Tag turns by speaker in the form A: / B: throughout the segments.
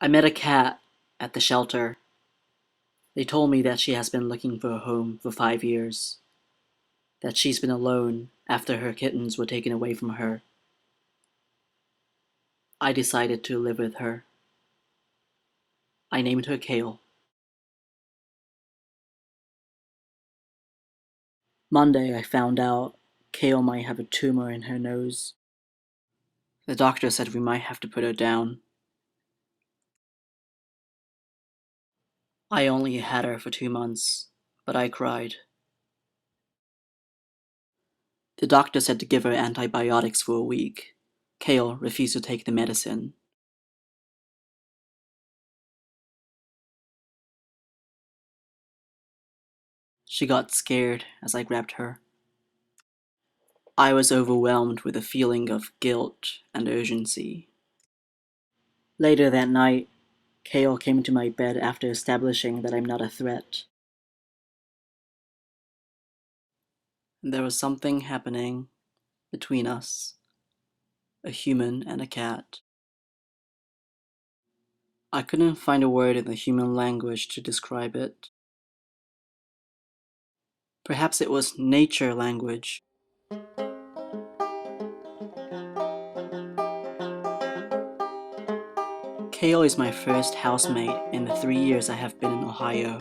A: I met a cat at the shelter. They told me that she has been looking for a home for 5 years, that she's been alone after her kittens were taken away from her. I decided to live with her. I named her Kale. Monday, I found out Kale might have a tumor in her nose. The doctor said we might have to put her down. I only had her for 2 months, but I cried. The doctor said to give her antibiotics for a week. Kale refused to take the medicine. She got scared as I grabbed her. I was overwhelmed with a feeling of guilt and urgency. Later that night, Kale came to my bed after establishing that I'm not a threat. There was something happening between us, a human and a cat. I couldn't find a word in the human language to describe it. Perhaps it was nature language. Kale is my first housemate in the 3 years I have been in Ohio.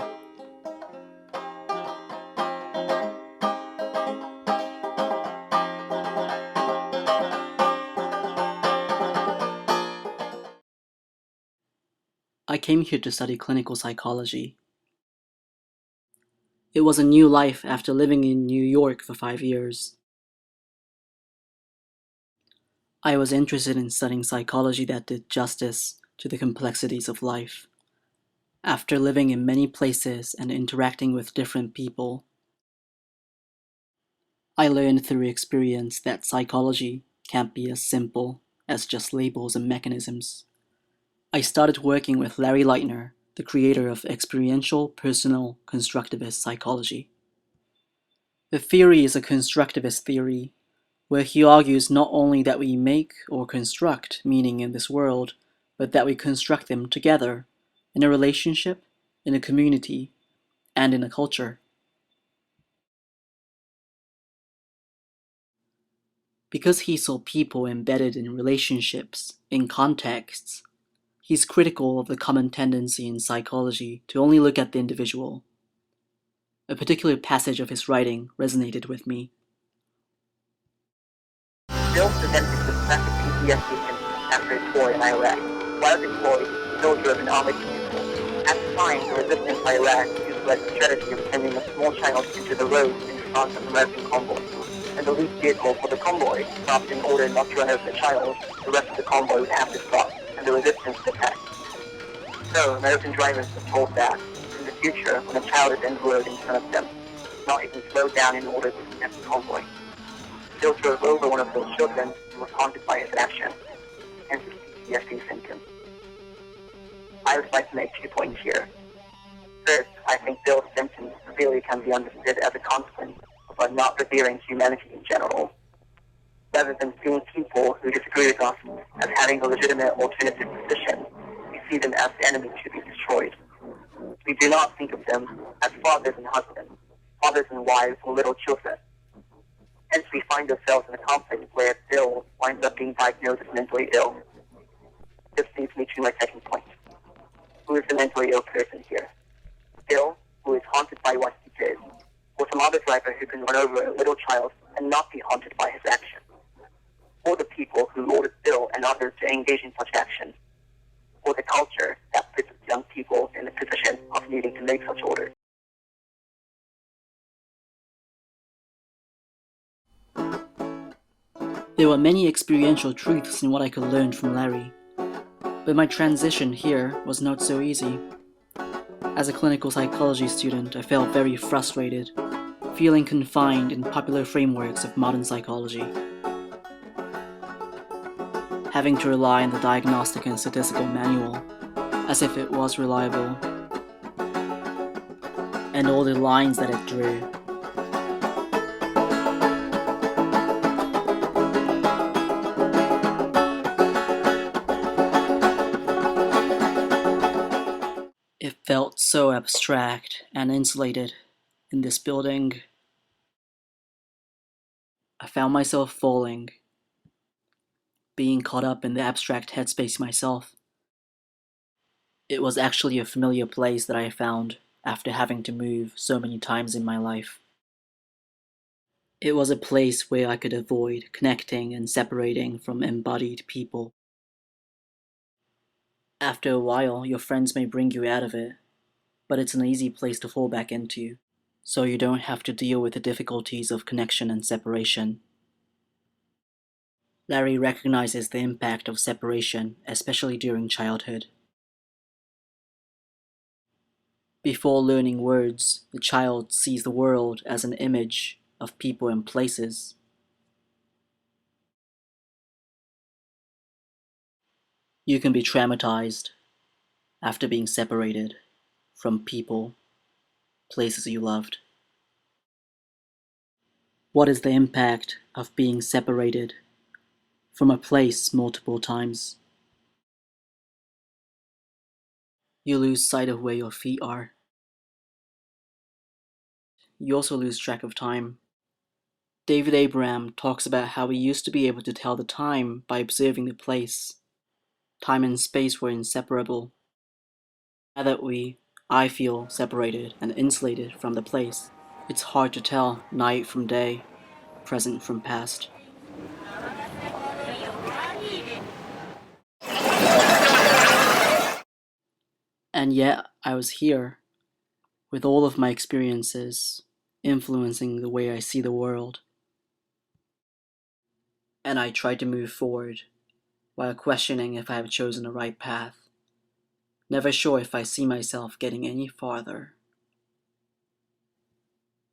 A: I came here to study clinical psychology. It was a new life after living in New York for 5 years. I was interested in studying psychology that did justice to the complexities of life. After living in many places and interacting with different people, I learned through experience that psychology can't be as simple as just labels and mechanisms. I started working with Larry Leitner, the creator of experiential personal constructivist psychology. The theory is a constructivist theory, where he argues not only that we make or construct meaning in this world, but that we construct them together, in a relationship, in a community, and in a culture. Because he saw people embedded in relationships, in contexts, he's critical of the common tendency in psychology to only look at the individual. A particular passage of his writing resonated with me.
B: Bill presented with classic PTSD symptoms after his tour in Iraq. While deployed, Bill drove an armored vehicle. At the time, the resistance by Iraq used the strategy of sending a small child into the road in front of American convoy. And the lead vehicle for the convoy stopped in order not to run over the child. The rest of the convoy would have to stop, and the resistance would attack. So, American drivers were told that, in the future, when a child is in the road in front of them, not even slow down in order to protect the convoy. Bill drove over one of those children and was haunted by his action, hence his PTSD symptoms. I would like to make 2 points here. First, I think Bill's symptoms really can be understood as a consequence of not revering humanity in general. Rather than seeing people who disagree with us as having a legitimate alternative position, we see them as enemies to be destroyed. We do not think of them as fathers and husbands, fathers and wives or little children. Hence, we find ourselves in a conflict where Bill winds up being diagnosed as mentally ill. This leads me to my second point. Who is the mentally ill person here? Bill, who is haunted by what he did, or some other driver who can run over a little child and not be haunted by his action? Or the people who ordered Bill and others to engage in such action? Or the culture that puts young people in the position of needing to make such orders?
A: There were many experiential truths in what I could learn from Larry, but my transition here was not so easy. As a clinical psychology student, I felt very frustrated, feeling confined in popular frameworks of modern psychology. Having to rely on the diagnostic and statistical manual, as if it was reliable, and all the lines that it drew. felt so abstract and insulated in this building. I found myself falling, being caught up in the abstract headspace myself. It was actually a familiar place that I found after having to move so many times in my life. It was a place where I could avoid connecting and separating from embodied people. After a while, your friends may bring you out of it, but it's an easy place to fall back into, so you don't have to deal with the difficulties of connection and separation. Larry recognizes the impact of separation, especially during childhood. Before learning words, the child sees the world as an image of people and places. You can be traumatized after being separated from people, places you loved. What is the impact of being separated from a place multiple times? You lose sight of where your feet are. You also lose track of time. David Abraham talks about how we used to be able to tell the time by observing the place. Time and space were inseparable. Now that I feel separated and insulated from the place, it's hard to tell night from day, present from past. And yet, I was here, with all of my experiences influencing the way I see the world. And I tried to move forward while questioning if I have chosen the right path, never sure if I see myself getting any farther.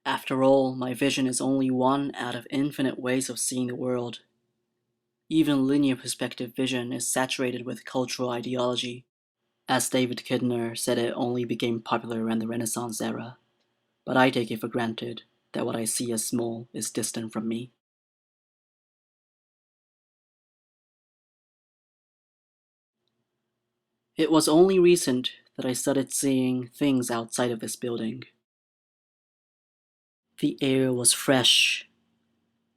A: After all, my vision is only one out of infinite ways of seeing the world. Even linear perspective vision is saturated with cultural ideology. As David Kidner said, it only became popular around the Renaissance era, but I take it for granted that what I see as small is distant from me. It was only recent that I started seeing things outside of this building. The air was fresh.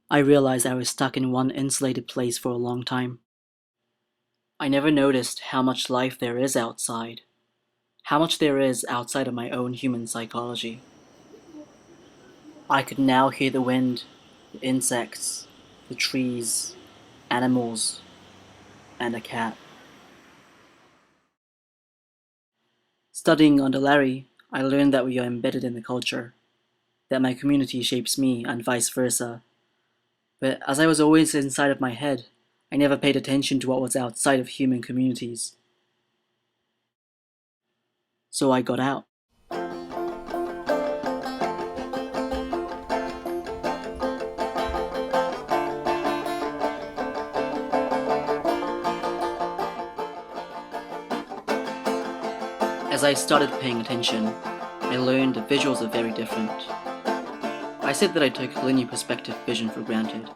A: I realized I was stuck in one insulated place for a long time. I never noticed how much life there is outside, how much there is outside of my own human psychology. I could now hear the wind, the insects, the trees, animals, and a cat. Studying under Larry, I learned that we are embedded in the culture, that my community shapes me and vice versa. But as I was always inside of my head, I never paid attention to what was outside of human communities. So I got out. As I started paying attention, I learned that visuals are very different. I said that I took linear perspective vision for granted.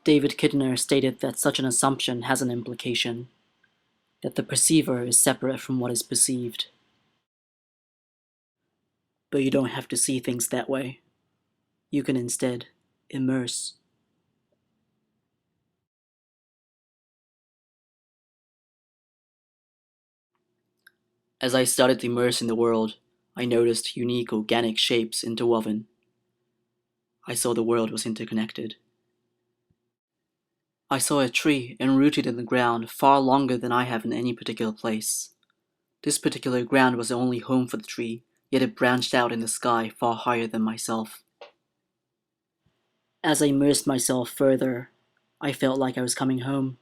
A: David Kidner stated that such an assumption has an implication, that the perceiver is separate from what is perceived. But you don't have to see things that way. You can instead immerse. As I started to immerse in the world, I noticed unique organic shapes interwoven. I saw the world was interconnected. I saw a tree enrooted in the ground far longer than I have in any particular place. This particular ground was the only home for the tree, yet it branched out in the sky far higher than myself. As I immersed myself further, I felt like I was coming home.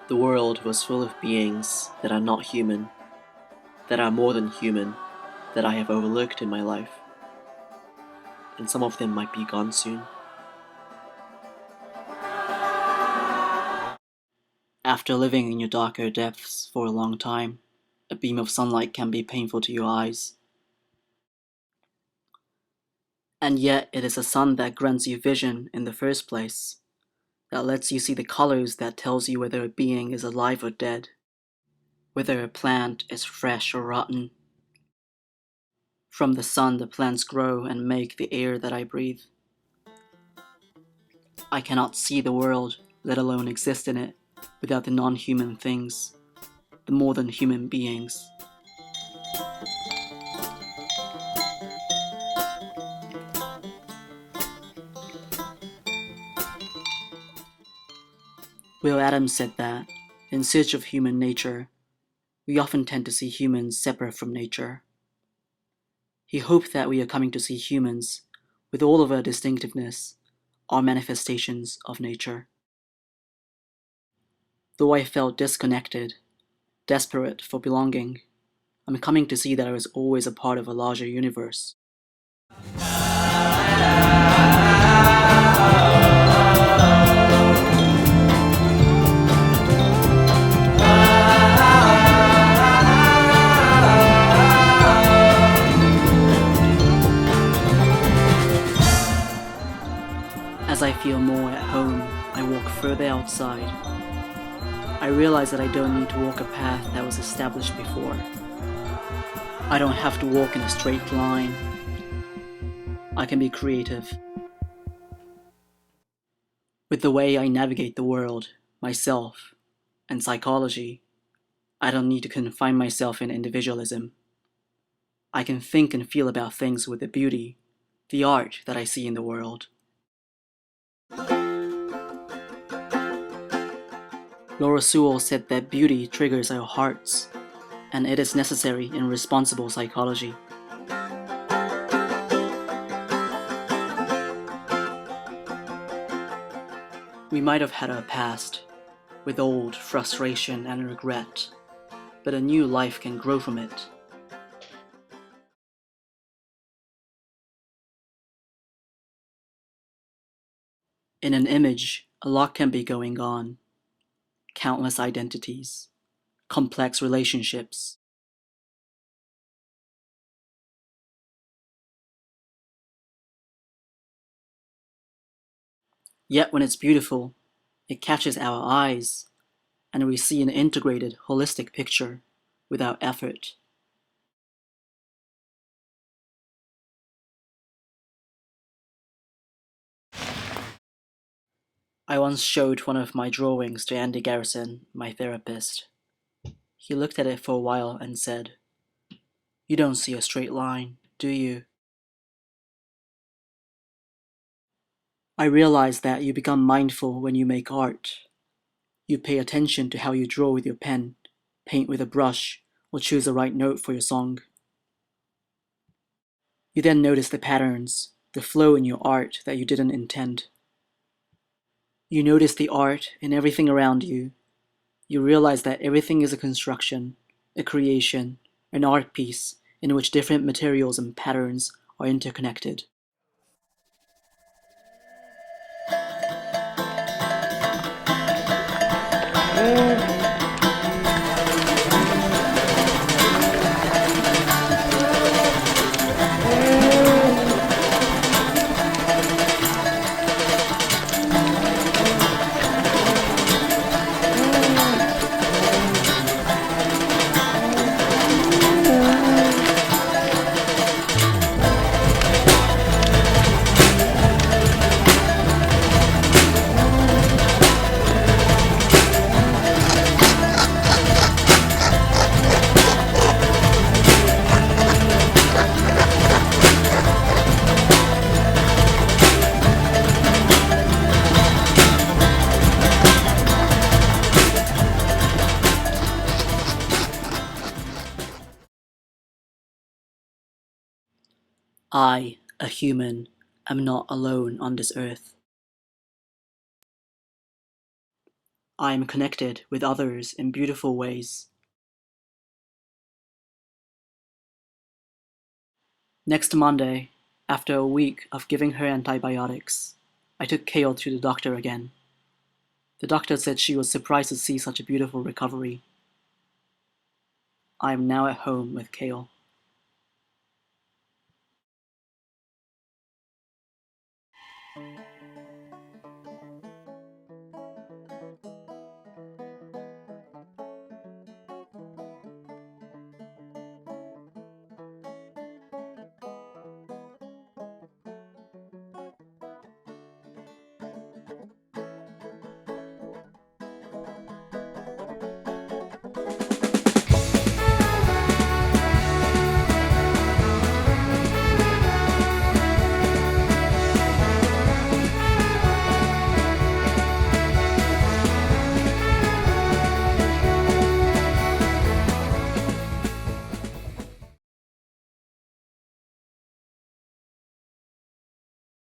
A: The world was full of beings that are not human, that are more than human, that I have overlooked in my life. And some of them might be gone soon. After living in your darker depths for a long time, a beam of sunlight can be painful to your eyes. And yet it is the sun that grants you vision in the first place, that lets you see the colors that tells you whether a being is alive or dead, whether a plant is fresh or rotten. From the sun the plants grow and make the air that I breathe. I cannot see the world, let alone exist in it, without the non-human things, the more than human beings. Will Adams said that, in search of human nature, we often tend to see humans separate from nature. He hoped that we are coming to see humans, with all of our distinctiveness, are manifestations of nature. Though I felt disconnected, desperate for belonging, I'm coming to see that I was always a part of a larger universe. As I feel more at home, I walk further outside. I realize that I don't need to walk a path that was established before. I don't have to walk in a straight line. I can be creative. With the way I navigate the world, myself, and psychology, I don't need to confine myself in individualism. I can think and feel about things with the beauty, the art that I see in the world. Laura Sewell said that beauty triggers our hearts, and it is necessary in responsible psychology. We might have had our past, with old frustration and regret, but a new life can grow from it. In an image, a lot can be going on. Countless identities, complex relationships. Yet when it's beautiful, it catches our eyes, and we see an integrated, holistic picture without effort. I once showed one of my drawings to Andy Garrison, my therapist. He looked at it for a while and said, "You don't see a straight line, do you?" I realized that you become mindful when you make art. You pay attention to how you draw with your pen, paint with a brush, or choose the right note for your song. You then notice the patterns, the flow in your art that you didn't intend. You notice the art in everything around you. You realize that everything is a construction, a creation, an art piece in which different materials and patterns are interconnected. I, a human, am not alone on this earth. I am connected with others in beautiful ways. Next Monday, after a week of giving her antibiotics, I took Kale to the doctor again. The doctor said she was surprised to see such a beautiful recovery. I am now at home with Kale.